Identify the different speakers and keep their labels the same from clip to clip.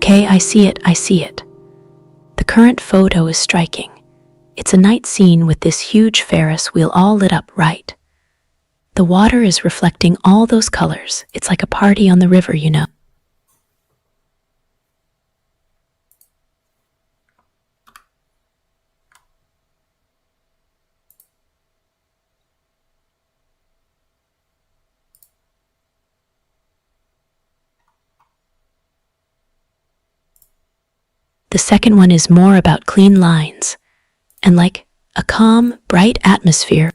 Speaker 1: Okay, I see it. The current photo is striking. It's a night scene with this huge Ferris wheel all lit up right. The water is reflecting all those colors. It's like a party on the river, you know. The second one is more about clean lines and like a calm, bright atmosphere.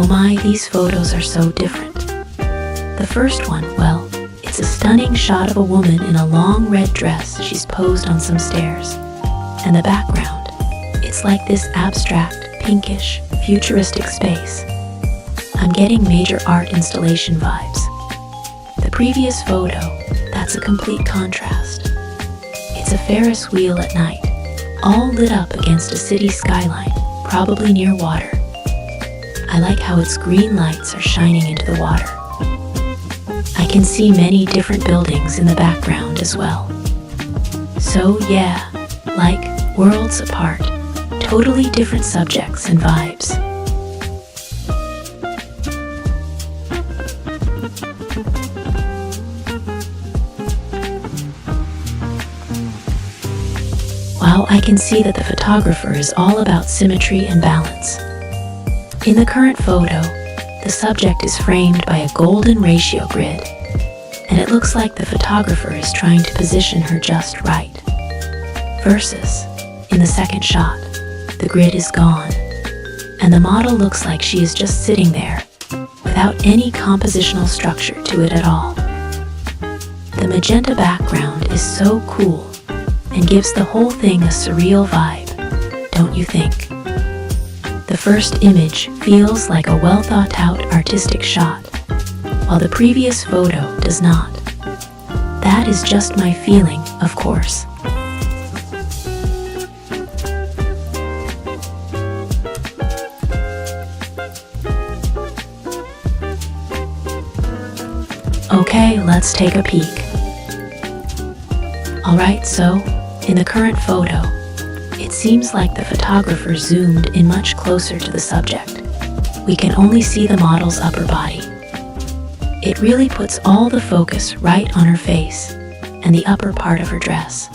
Speaker 1: Oh my, these photos are so different. The first one, well, it's a stunning shot of a woman in a long red dress. She's posed on some stairs. And the background, it's like this abstract, pinkish, futuristic space. I'm getting major art installation vibes. The previous photo, that's a complete contrast. It's a Ferris wheel at night, all lit up against a city skyline, probably near water. I like how its green lights are shining into the water. I can see many different buildings in the background as well. So yeah, like worlds apart, totally different subjects and vibes. Wow, I can see that the photographer is all about symmetry and balance. In the current photo, the subject is framed by a golden ratio grid, and it looks like the photographer is trying to position her just right. Versus, in the second shot, the grid is gone, and the model looks like she is just sitting there, without any compositional structure to it at all. The magenta background is so cool, and gives the whole thing a surreal vibe, don't you think? The first image feels like a well-thought-out artistic shot, while the previous photo does not. That is just my feeling, of course. Okay, let's take a peek. Alright, so, in the current photo, it seems like the photographer zoomed in much closer to the subject. We can only see the model's upper body. It really puts all the focus right on her face and the upper part of her dress.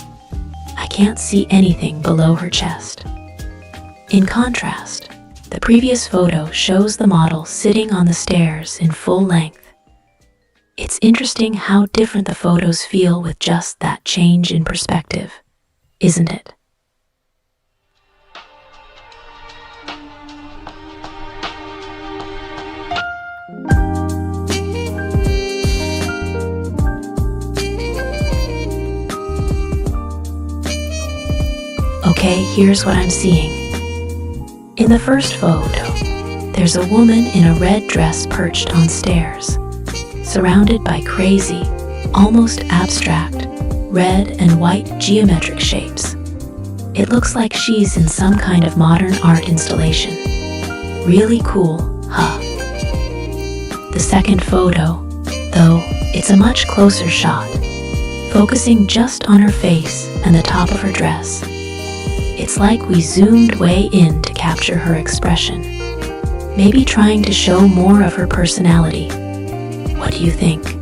Speaker 1: I can't see anything below her chest. In contrast, the previous photo shows the model sitting on the stairs in full length. It's interesting how different the photos feel with just that change in perspective, isn't it? Okay, here's what I'm seeing. In the first photo, there's a woman in a red dress perched on stairs, surrounded by crazy, almost abstract, red and white geometric shapes. It looks like she's in some kind of modern art installation. Really cool, huh? The second photo, though, it's a much closer shot, focusing just on her face and the top of her dress. It's like we zoomed way in to capture her expression, maybe trying to show more of her personality. What do you think?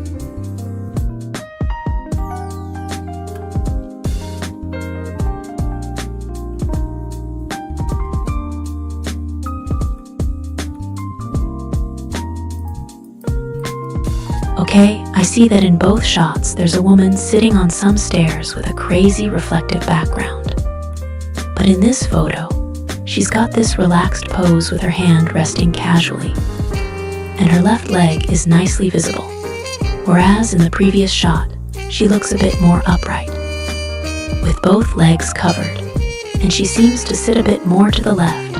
Speaker 1: Okay, I see that in both shots there's a woman sitting on some stairs with a crazy reflective background. But in this photo, she's got this relaxed pose with her hand resting casually, and her left leg is nicely visible, whereas in the previous shot, she looks a bit more upright, with both legs covered, and she seems to sit a bit more to the left.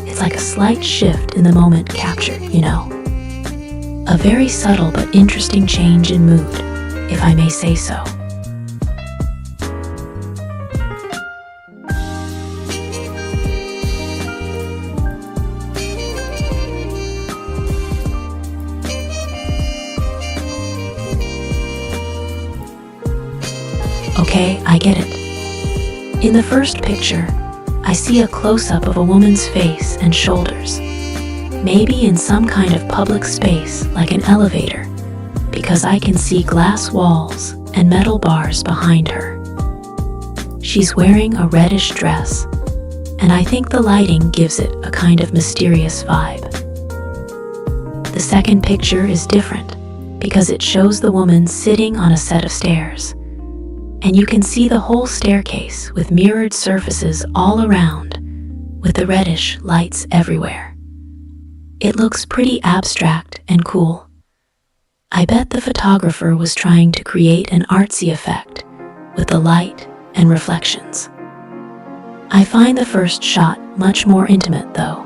Speaker 1: It's like a slight shift in the moment captured, you know? A very subtle but interesting change in mood, if I may say so. Okay, I get it. In the first picture, I see a close-up of a woman's face and shoulders, maybe in some kind of public space like an elevator, because I can see glass walls and metal bars behind her. She's wearing a reddish dress, and I think the lighting gives it a kind of mysterious vibe. The second picture is different because it shows the woman sitting on a set of stairs, and you can see the whole staircase with mirrored surfaces all around, with the reddish lights everywhere. It looks pretty abstract and cool. I bet the photographer was trying to create an artsy effect with the light and reflections. I find the first shot much more intimate, though.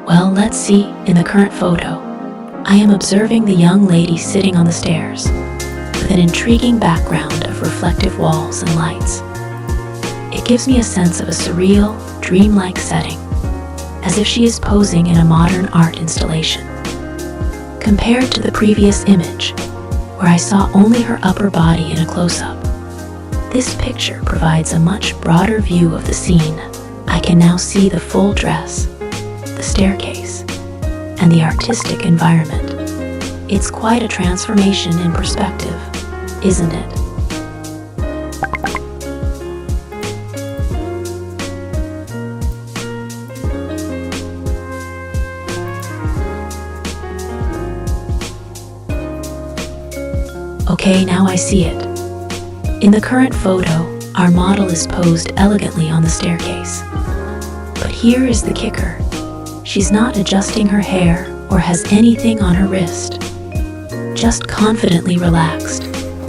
Speaker 1: Well, let's see, in the current photo, I am observing the young lady sitting on the stairs, with an intriguing background of reflective walls and lights. It gives me a sense of a surreal, dreamlike setting, as if she is posing in a modern art installation. Compared to the previous image, where I saw only her upper body in a close-up, this picture provides a much broader view of the scene. I can now see the full dress, the staircase, and the artistic environment. It's quite a transformation in perspective, isn't it? Okay, now I see it. In the current photo, our model is posed elegantly on the staircase. But here is the kicker. She's not adjusting her hair or has anything on her wrist. Just confidently relaxed,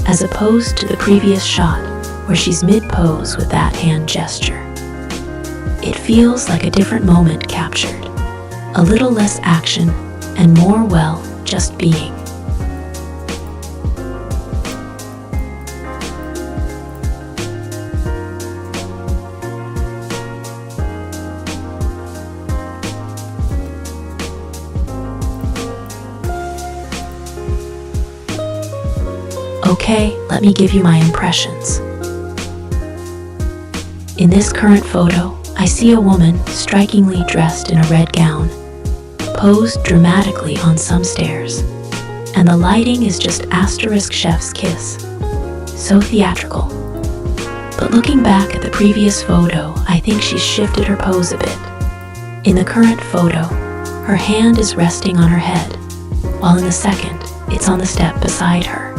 Speaker 1: as opposed to the previous shot where she's mid-pose with that hand gesture. It feels like a different moment captured, a little less action and more, well, just being. Okay, let me give you my impressions. In this current photo, I see a woman strikingly dressed in a red gown, posed dramatically on some stairs, and the lighting is just asterisk chef's kiss. So theatrical. But looking back at the previous photo, I think she's shifted her pose a bit. In the current photo, her hand is resting on her head, while in the second, it's on the step beside her.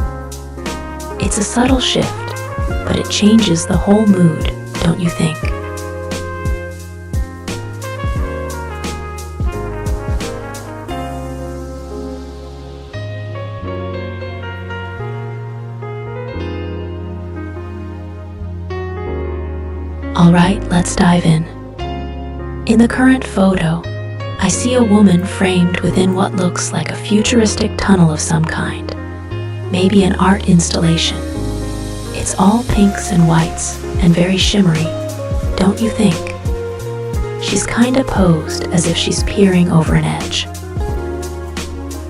Speaker 1: It's a subtle shift, but it changes the whole mood, don't you think? Alright, let's dive in. In the current photo, I see a woman framed within what looks like a futuristic tunnel of some kind, maybe an art installation. It's all pinks and whites and very shimmery, don't you think? She's kinda posed as if she's peering over an edge.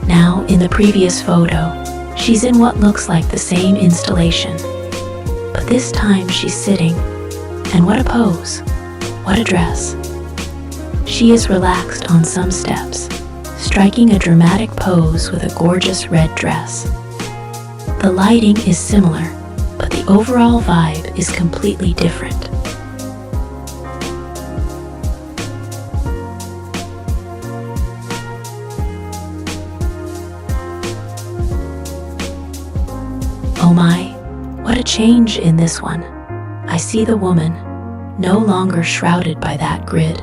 Speaker 1: Now, in the previous photo, she's in what looks like the same installation, but this time she's sitting, and what a pose, what a dress. She is relaxed on some steps, striking a dramatic pose with a gorgeous red dress. The lighting is similar, but the overall vibe is completely different. Oh my, what a change in this one. I see the woman, no longer shrouded by that grid.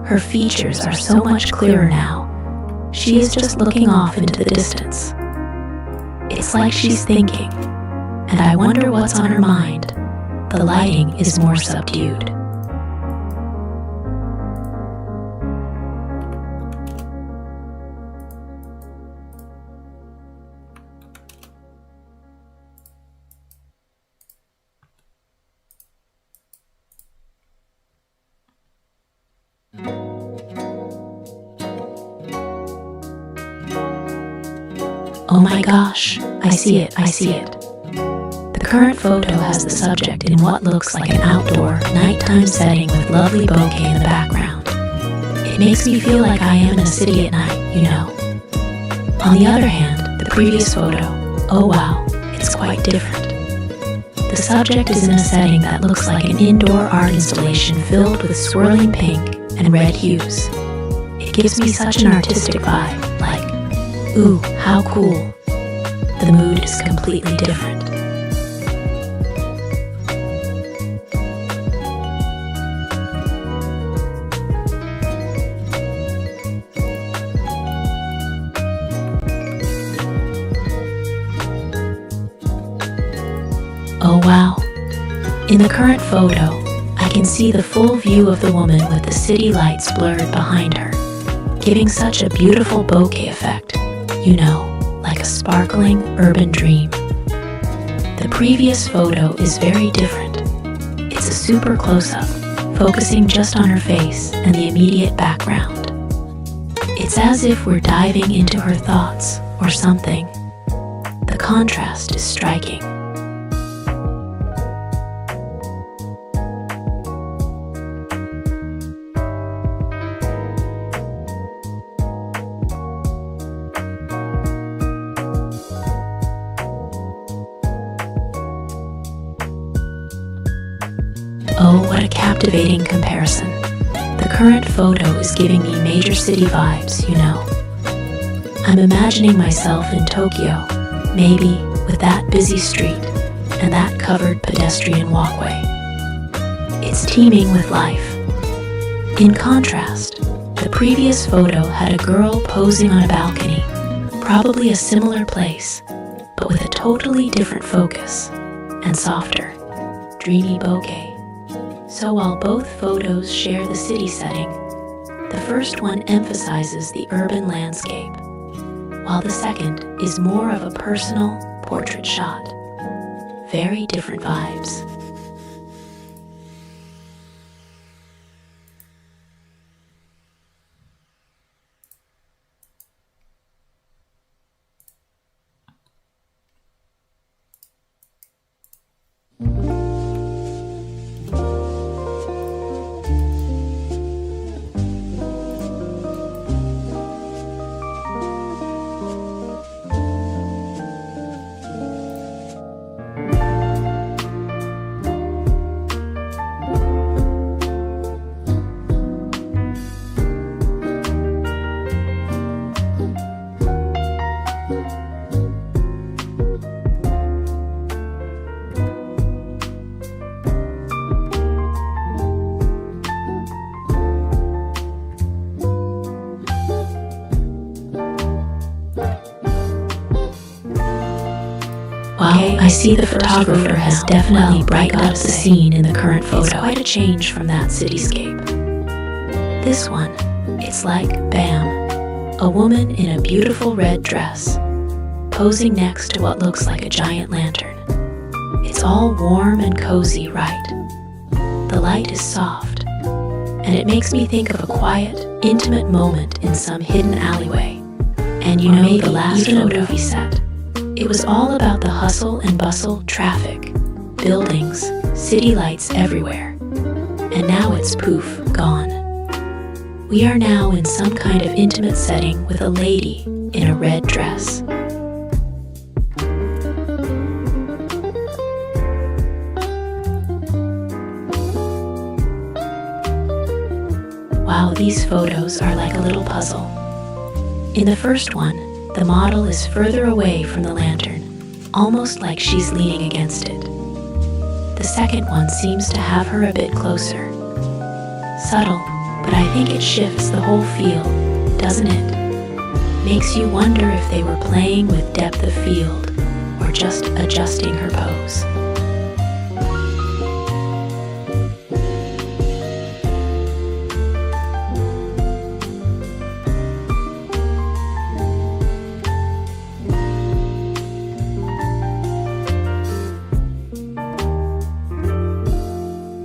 Speaker 1: Her features are so much clearer now. She is just looking off into the distance. It's like she's thinking, and I wonder what's on her mind. The lighting is more subdued. Oh my gosh, I see it. The current photo has the subject in what looks like an outdoor, nighttime setting with lovely bouquet in the background. It makes me feel like I am in a city at night, you know. On the other hand, the previous photo, oh wow, it's quite different. The subject is in a setting that looks like an indoor art installation filled with swirling pink and red hues. It gives me such an artistic vibe, like, ooh, how cool. The mood is completely different. Oh wow. In the current photo, I can see the full view of the woman with the city lights blurred behind her, giving such a beautiful bokeh effect, you know, like a sparkling urban dream. The previous photo is very different. It's a super close-up, focusing just on her face and the immediate background. It's as if we're diving into her thoughts or something. The contrast is striking. Oh, what a captivating comparison. The current photo is giving me major city vibes, you know. I'm imagining myself in Tokyo, maybe with that busy street and that covered pedestrian walkway. It's teeming with life. In contrast, the previous photo had a girl posing on a balcony, probably a similar place, but with a totally different focus and softer, dreamy bokeh. So while both photos share the city setting, the first one emphasizes the urban landscape, while the second is more of a personal portrait shot. Very different vibes. I see the photographer has definitely brightened up the scene in the current photo. It's quite a change from that cityscape. This one, it's like, bam, a woman in a beautiful red dress, posing next to what looks like a giant lantern. It's all warm and cozy, right? The light is soft, and it makes me think of a quiet, intimate moment in some hidden alleyway. And you know, the last movie set, it was all about the hustle and bustle, traffic, buildings, city lights everywhere. And now it's poof, gone. We are now in some kind of intimate setting with a lady in a red dress. Wow, these photos are like a little puzzle. In the first one, the model is further away from the lantern, almost like she's leaning against it. The second one seems to have her a bit closer. Subtle, but I think it shifts the whole feel, doesn't it? Makes you wonder if they were playing with depth of field or just adjusting her pose.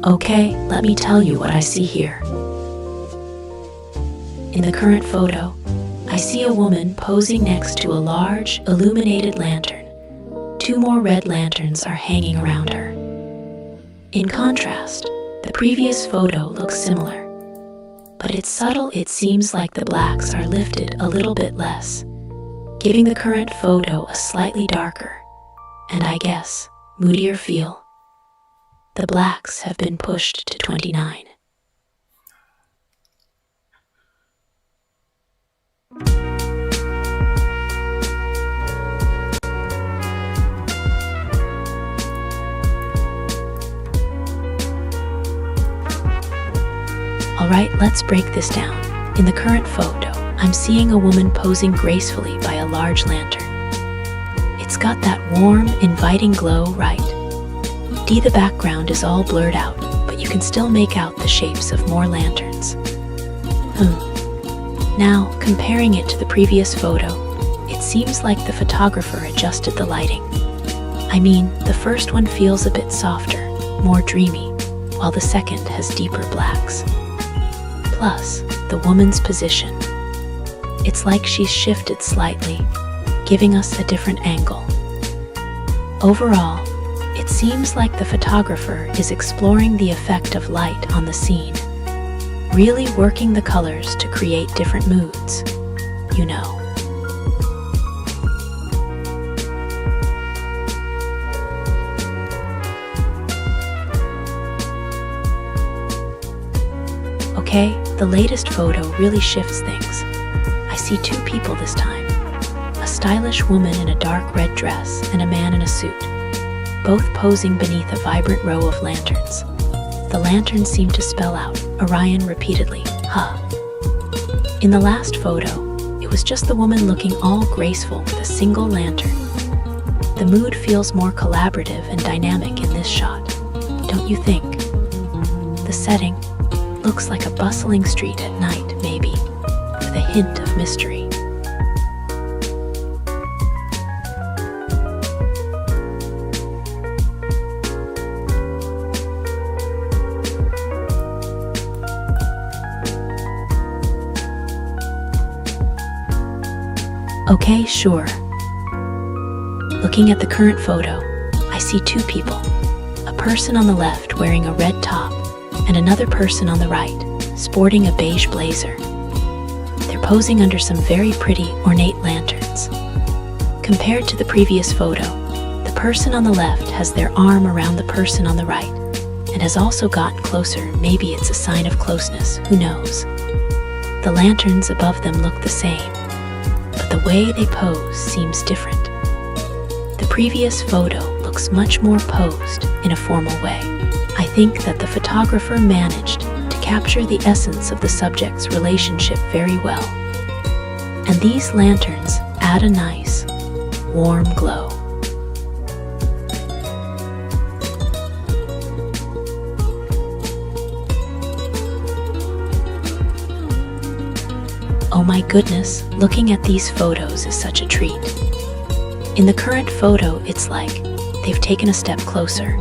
Speaker 1: Okay, let me tell you what I see here. In the current photo, I see a woman posing next to a large, illuminated lantern. Two more red lanterns are hanging around her. In contrast, the previous photo looks similar, but it's subtle. It seems like the blacks are lifted a little bit less, giving the current photo a slightly darker, and I guess, moodier feel. The blacks have been pushed to 29. Alright, let's break this down. In the current photo, I'm seeing a woman posing gracefully by a large lantern. It's got that warm, inviting glow, right? The background is all blurred out, but you can still make out the shapes of more lanterns. Now, comparing it to the previous photo, it seems like the photographer adjusted the lighting. I mean, the first one feels a bit softer, more dreamy, while the second has deeper blacks. Plus, the woman's position. It's like she's shifted slightly, giving us a different angle. Overall, it seems like the photographer is exploring the effect of light on the scene, really working the colors to create different moods, you know. Okay, the latest photo really shifts things. I see two people this time, a stylish woman in a dark red dress and a man in a suit, both posing beneath a vibrant row of lanterns. The lanterns seem to spell out Orion repeatedly, In the last photo, it was just the woman looking all graceful with a single lantern. The mood feels more collaborative and dynamic in this shot, don't you think? The setting looks like a bustling street at night, maybe, with a hint of mystery. Okay, sure. Looking at the current photo, I see two people. A person on the left wearing a red top, and another person on the right, sporting a beige blazer. They're posing under some very pretty, ornate lanterns. Compared to the previous photo, the person on the left has their arm around the person on the right, and has also gotten closer. Maybe it's a sign of closeness, who knows? The lanterns above them look the same, but the way they pose seems different. The previous photo looks much more posed in a formal way. I think that the photographer managed to capture the essence of the subject's relationship very well. And these lanterns add a nice, warm glow. my goodness, looking at these photos is such a treat. In the current photo, it's like they've taken a step closer.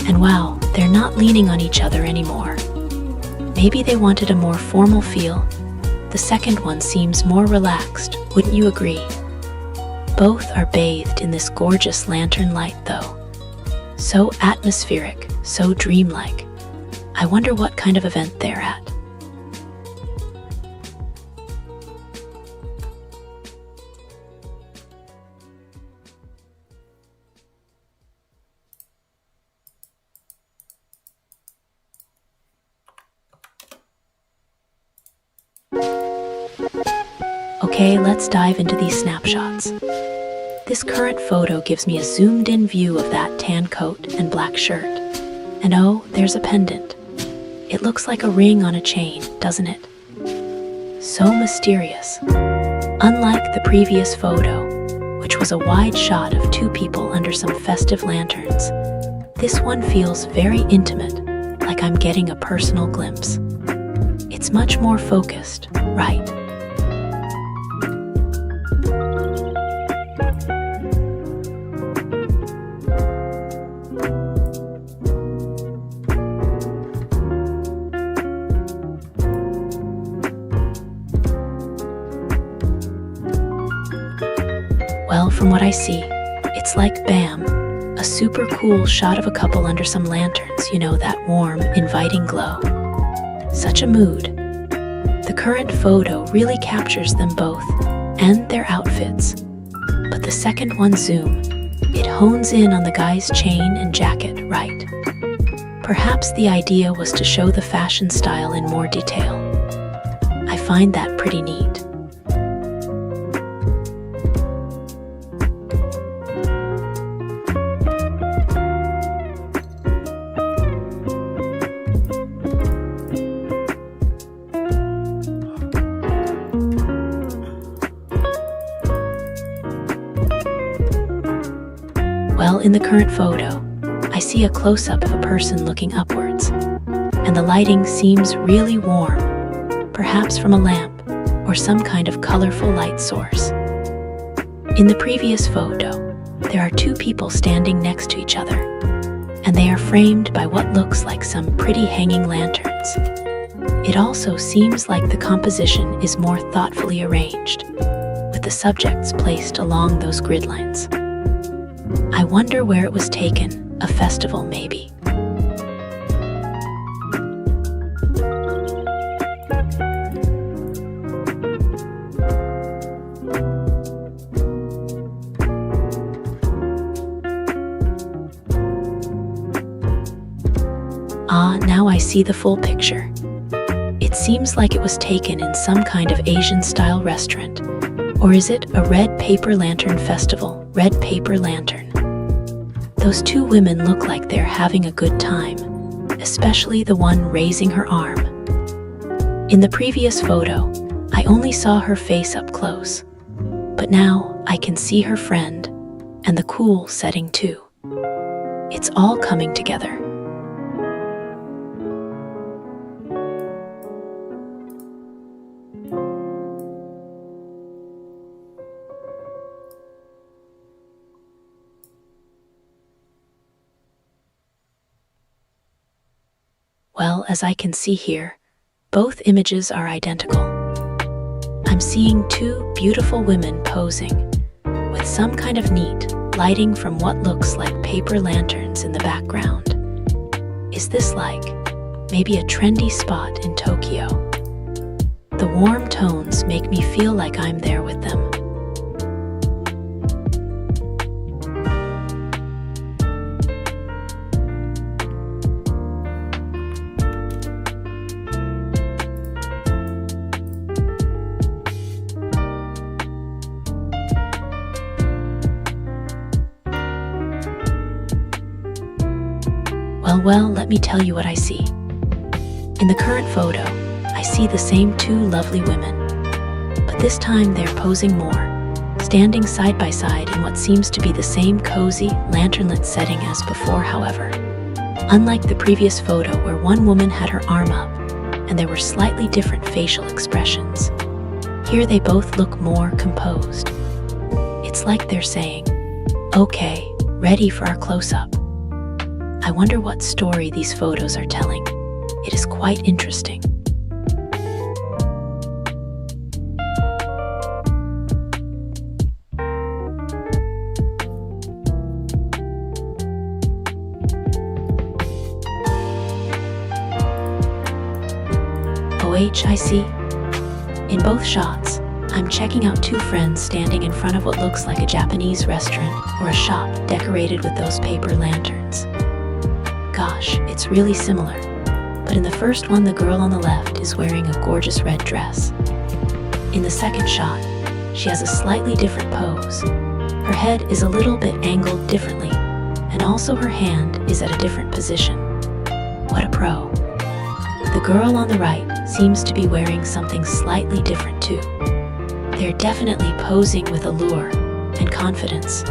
Speaker 1: And wow, they're not leaning on each other anymore. Maybe they wanted a more formal feel. The second one seems more relaxed, wouldn't you agree? Both are bathed in this gorgeous lantern light though. So atmospheric, so dreamlike. I wonder what kind of event they're at. Okay, let's dive into these snapshots. This current photo gives me a zoomed-in view of that tan coat and black shirt. And oh, there's a pendant. It looks like a ring on a chain, doesn't it? So mysterious. Unlike the previous photo, which was a wide shot of two people under some festive lanterns, this one feels very intimate, like I'm getting a personal glimpse. It's much more focused, right? Well, from what I see, it's like BAM, a super cool shot of a couple under some lanterns, you know, that warm, inviting glow. Such a mood. The current photo really captures them both, and their outfits. But the second one zoom, it hones in on the guy's chain and jacket, right? Perhaps the idea was to show the fashion style in more detail. I find that pretty neat. Well, in the current photo, I see a close-up of a person looking upwards, and the lighting seems really warm, perhaps from a lamp or some kind of colorful light source. In the previous photo, there are two people standing next to each other, and they are framed by what looks like some pretty hanging lanterns. It also seems like the composition is more thoughtfully arranged, with the subjects placed along those grid lines. I wonder where it was taken, a festival maybe. Now I see the full picture. It seems like it was taken in some kind of Asian-style restaurant. Or is it a red paper lantern festival? Red paper lantern. Those two women look like they're having a good time, especially the one raising her arm. In the previous photo, I only saw her face up close, but now I can see her friend and the cool setting too. It's all coming together. Well, as I can see here, both images are identical. I'm seeing two beautiful women posing, with some kind of neat lighting from what looks like paper lanterns in the background. Is this like maybe a trendy spot in Tokyo? The warm tones make me feel like I'm there with them. Well, let me tell you what I see. In the current photo, I see the same two lovely women, but this time they're posing more, standing side by side in what seems to be the same cozy, lantern-lit setting as before, however. Unlike the previous photo where one woman had her arm up, and there were slightly different facial expressions. Here they both look more composed. It's like they're saying, "Okay, ready for our close-up." I wonder what story these photos are telling. It is quite interesting. I see. In both shots, I'm checking out two friends standing in front of what looks like a Japanese restaurant or a shop decorated with those paper lanterns. Gosh, it's really similar. But in the first one, the girl on the left is wearing a gorgeous red dress. In the second shot, she has a slightly different pose. Her head is a little bit angled differently, and also her hand is at a different position. What a pro. The girl on the right seems to be wearing something slightly different too. They're definitely posing with allure and confidence.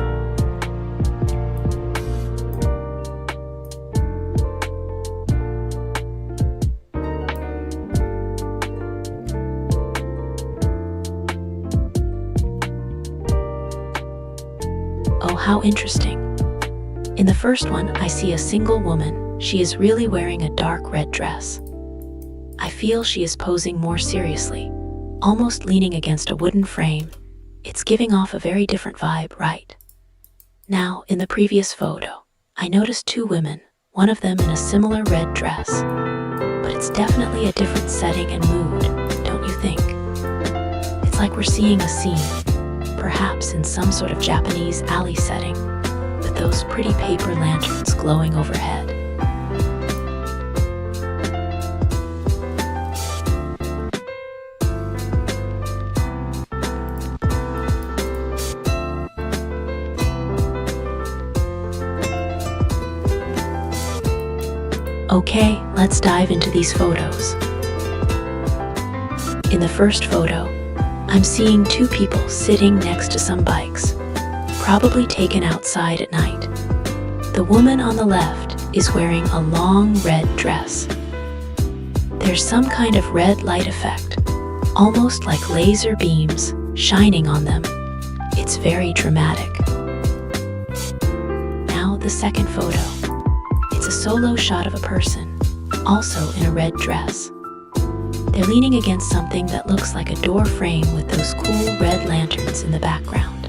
Speaker 1: Oh, how interesting. In the first one, I see a single woman. She is really wearing a dark red dress. I feel she is posing more seriously, almost leaning against a wooden frame. It's giving off a very different vibe, right? Now, in the previous photo, I noticed two women, one of them in a similar red dress. But it's definitely a different setting and mood, don't you think? It's like we're seeing a scene, perhaps in some sort of Japanese alley setting, with those pretty paper lanterns glowing overhead. Okay, let's dive into these photos. In the first photo, I'm seeing two people sitting next to some bikes, probably taken outside at night. The woman on the left is wearing a long red dress. There's some kind of red light effect, almost like laser beams shining on them. It's very dramatic. Now the second photo. It's a solo shot of a person, also in a red dress. They're leaning against something that looks like a door frame with those cool red lanterns in the background.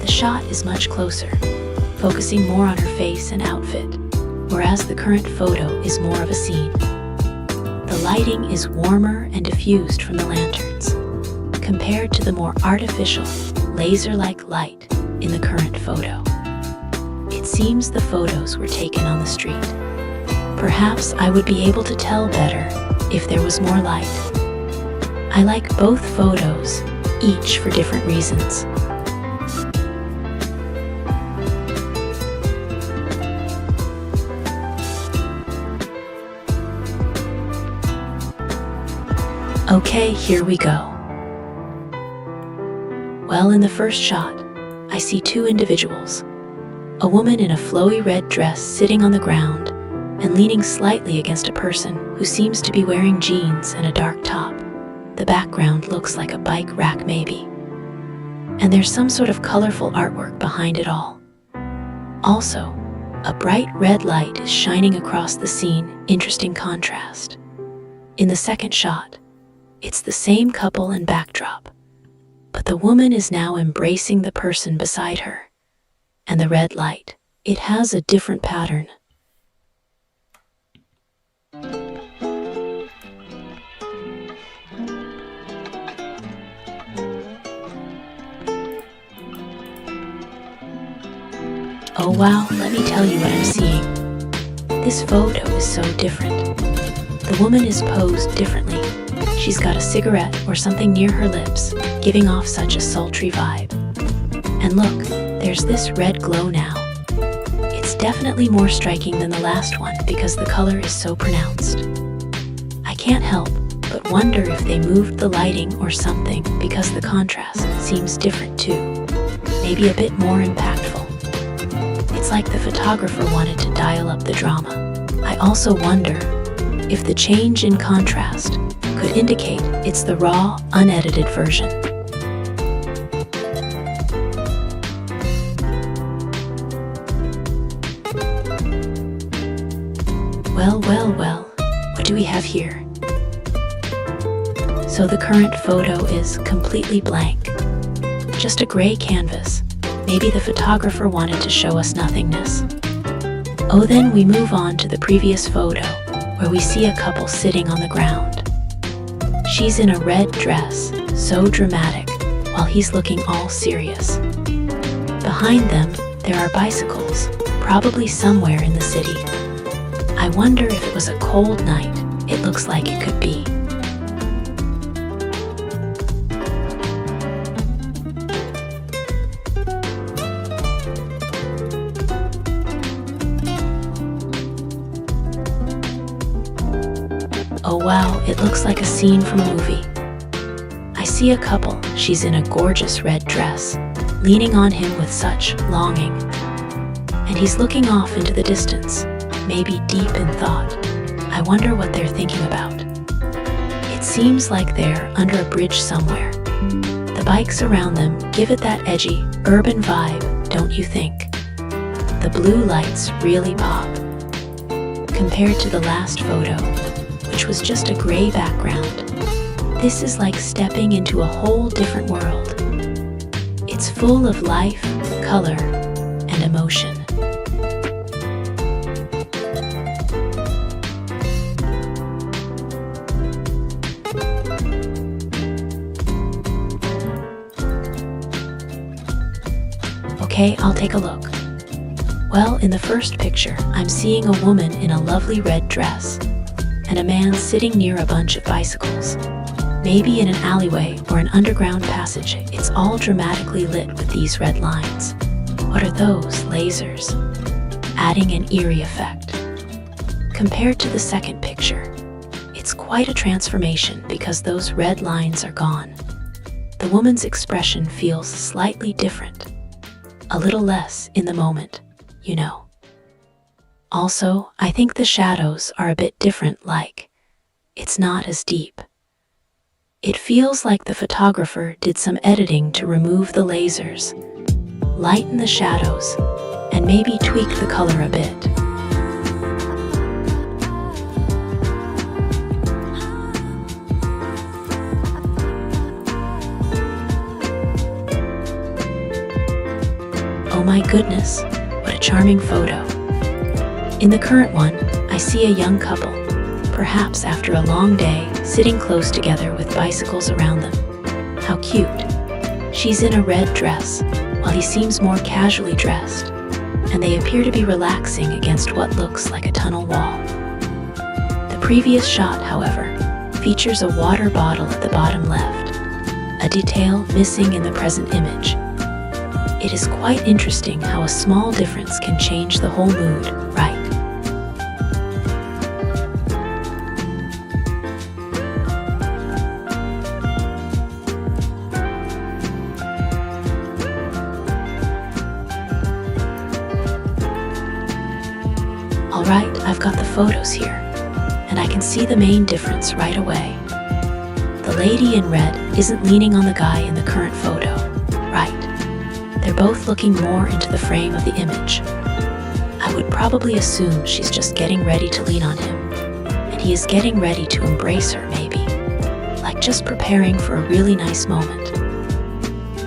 Speaker 1: The shot is much closer, focusing more on her face and outfit, whereas the current photo is more of a scene. The lighting is warmer and diffused from the lanterns, compared to the more artificial, laser-like light in the current photo. It seems the photos were taken on the street. Perhaps I would be able to tell better if there was more light. I like both photos, each for different reasons. Okay, here we go. Well, in the first shot, I see two individuals. A woman in a flowy red dress sitting on the ground and leaning slightly against a person who seems to be wearing jeans and a dark top. The background looks like a bike rack maybe. And there's some sort of colorful artwork behind it all. Also, a bright red light is shining across the scene, interesting contrast. In the second shot, it's the same couple and backdrop, but the woman is now embracing the person beside her. And the red light, it has a different pattern. Oh wow, let me tell you what I'm seeing. This photo is so different. The woman is posed differently. She's got a cigarette or something near her lips, giving off such a sultry vibe. And look, there's this red glow now. It's definitely more striking than the last one because the color is so pronounced. I can't help but wonder if they moved the lighting or something because the contrast seems different too. Maybe a bit more impactful. It's like the photographer wanted to dial up the drama. I also wonder if the change in contrast could indicate it's the raw, unedited version. Well, what do we have here? So the current photo is completely blank. Just a gray canvas. Maybe the photographer wanted to show us nothingness. Oh, then we move on to the previous photo, where we see a couple sitting on the ground. She's in a red dress, so dramatic, while he's looking all serious. Behind them, there are bicycles, probably somewhere in the city. I wonder if it was a cold night. It looks like it could be. Oh wow, it looks like a scene from a movie. I see a couple. She's in a gorgeous red dress, leaning on him with such longing. And he's looking off into the distance, maybe deep in thought. I wonder what they're thinking about. It seems like they're under a bridge somewhere. The bikes around them give it that edgy, urban vibe, don't you think? The blue lights really pop. Compared to the last photo, which was just a gray background, this is like stepping into a whole different world. It's full of life, color, and emotion. Okay, I'll take a look. Well, in the first picture, I'm seeing a woman in a lovely red dress, and a man sitting near a bunch of bicycles. Maybe in an alleyway or an underground passage. It's all dramatically lit with these red lines. What are those? Lasers, adding an eerie effect. Compared to the second picture, it's quite a transformation because those red lines are gone. The woman's expression feels slightly different. A little less in the moment, you know. Also, I think the shadows are a bit different, like it's not as deep. It feels like the photographer did some editing to remove the lasers, lighten the shadows, and maybe tweak the color a bit. Oh my goodness, what a charming photo. In the current one, I see a young couple, perhaps after a long day, sitting close together with bicycles around them. How cute. She's in a red dress, while he seems more casually dressed, and they appear to be relaxing against what looks like a tunnel wall. The previous shot, however, features a water bottle at the bottom left, a detail missing in the present image. It is quite interesting how a small difference can change the whole mood, right? Alright, I've got the photos here, and I can see the main difference right away. The lady in red isn't leaning on the guy in the current photo, right? They're both looking more into the frame of the image. I would probably assume she's just getting ready to lean on him, and he is getting ready to embrace her maybe, like just preparing for a really nice moment.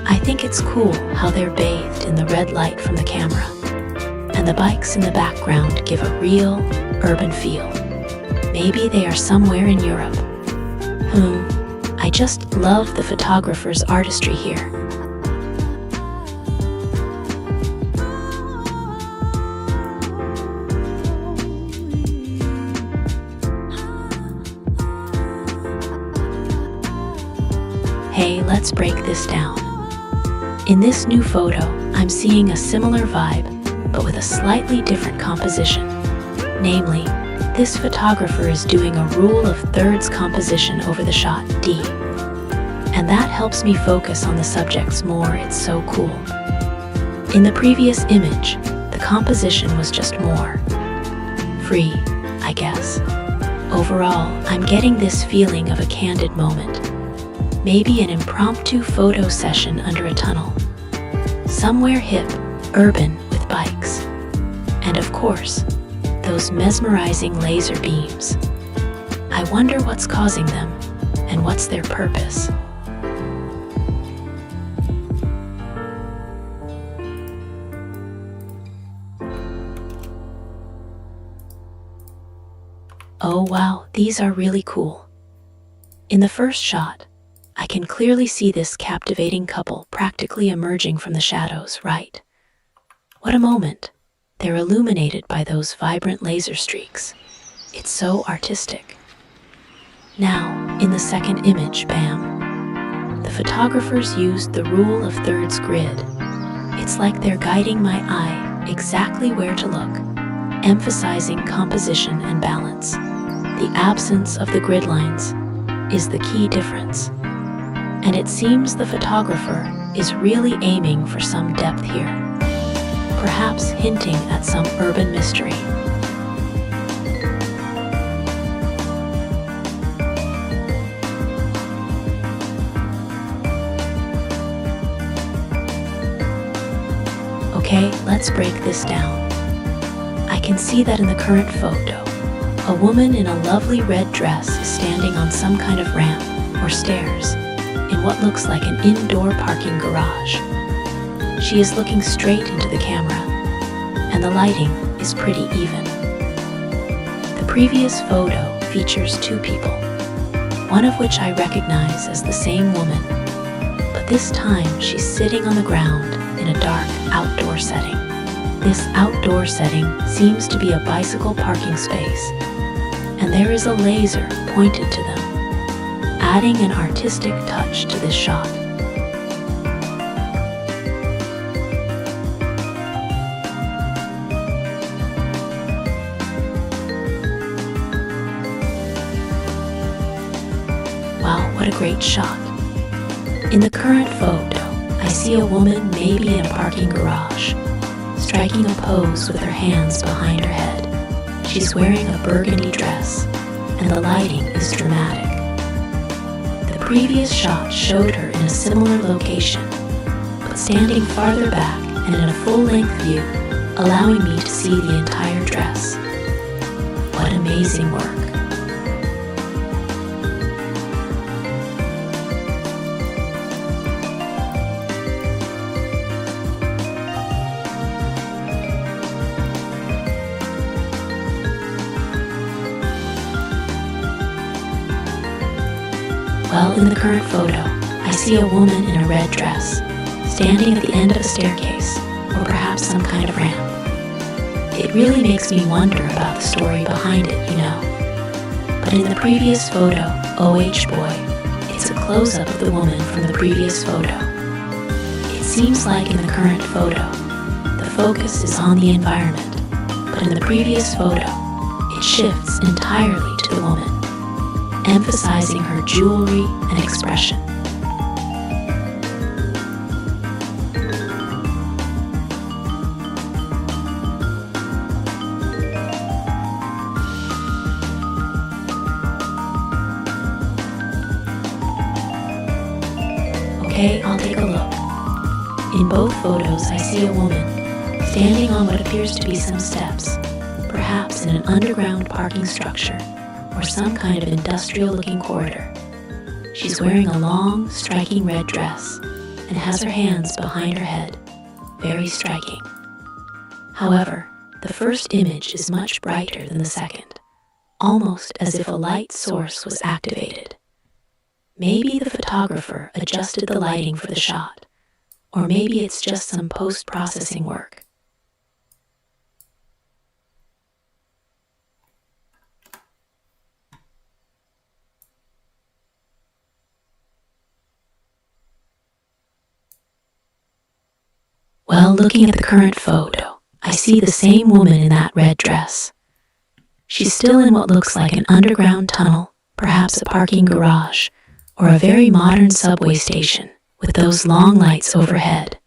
Speaker 1: I think it's cool how they're bathed in the red light from the camera, and the bikes in the background give a real, urban feel. Maybe they are somewhere in Europe. I just love the photographer's artistry here. Hey, let's break this down. In this new photo, I'm seeing a similar vibe, but with a slightly different composition. Namely, this photographer is doing a rule of thirds composition over the shot D. And that helps me focus on the subjects more. It's so cool. In the previous image, the composition was just more free, I guess. Overall, I'm getting this feeling of a candid moment. Maybe an impromptu photo session under a tunnel. Somewhere hip, urban with bikes. And of course, those mesmerizing laser beams. I wonder what's causing them and what's their purpose. Oh wow, these are really cool. In the first shot, I can clearly see this captivating couple practically emerging from the shadows, right? What a moment. They're illuminated by those vibrant laser streaks. It's so artistic. Now, in the second image, bam, the photographers used the rule of thirds grid. It's like they're guiding my eye exactly where to look, emphasizing composition and balance. The absence of the grid lines is the key difference. And it seems the photographer is really aiming for some depth here, perhaps hinting at some urban mystery. Okay, let's break this down. I can see that in the current photo, a woman in a lovely red dress is standing on some kind of ramp or stairs in what looks like an indoor parking garage. She is looking straight into the camera, and the lighting is pretty even. The previous photo features two people, one of which I recognize as the same woman, but this time she's sitting on the ground in a dark outdoor setting. This outdoor setting seems to be a bicycle parking space, and there is a laser pointed to them, adding an artistic touch to this shot. Wow, what a great shot. In the current photo, I see a woman maybe in a parking garage, striking a pose with her hands behind her head. She's wearing a burgundy dress, and the lighting is dramatic. The previous shot showed her in a similar location, but standing farther back and in a full-length view, allowing me to see the entire dress. What amazing work. Well, in the current photo, I see a woman in a red dress, standing at the end of a staircase, or perhaps some kind of ramp. It really makes me wonder about the story behind it, you know. But in the previous photo, OH boy, it's a close-up of the woman from the previous photo. It seems like in the current photo, the focus is on the environment, but in the previous photo, it shifts entirely to the woman, emphasizing her jewelry and expression. Okay, I'll take a look. In both photos, I see a woman standing on what appears to be some steps, perhaps in an underground parking structure or some kind of industrial-looking corridor. She's wearing a long, striking red dress and has her hands behind her head. Very striking. However, the first image is much brighter than the second, almost as if a light source was activated. Maybe the photographer adjusted the lighting for the shot, or maybe it's just some post-processing work. Well, looking at the current photo, I see the same woman in that red dress. She's still in what looks like an underground tunnel, perhaps a parking garage, or a very modern subway station with those long lights overhead.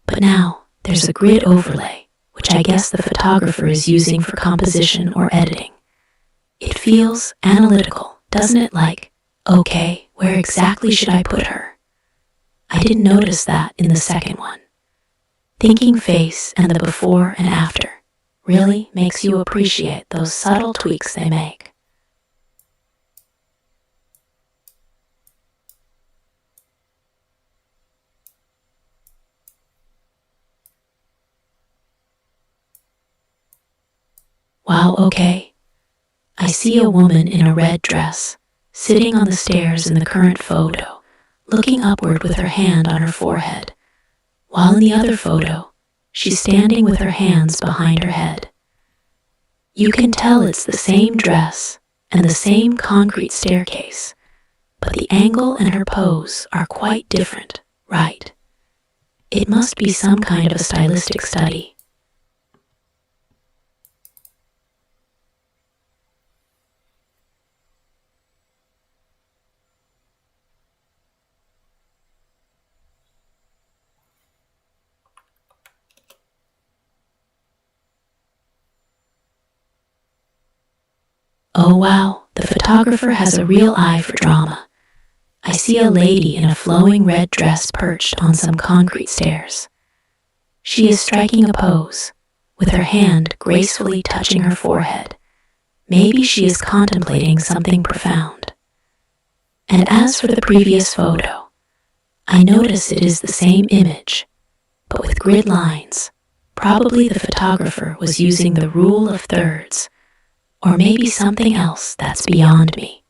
Speaker 1: But now, there's a grid overlay, which I guess the photographer is using for composition or editing. It feels analytical, doesn't it? Like, okay, where exactly should I put her? I didn't notice that in the second one. Thinking face and the before and after really makes you appreciate those subtle tweaks they make. Wow, okay. I see a woman in a red dress, sitting on the stairs in the current photo, looking upward with her hand on her forehead, while in the other photo, she's standing with her hands behind her head. You can tell it's the same dress and the same concrete staircase, but the angle and her pose are quite different, right? It must be some kind of a stylistic study. Oh wow, the photographer has a real eye for drama. I see a lady in a flowing red dress perched on some concrete stairs. She is striking a pose, with her hand gracefully touching her forehead. Maybe she is contemplating something profound. And as for the previous photo, I notice it is the same image, but with grid lines. Probably the photographer was using the rule of thirds, or maybe something else that's beyond me.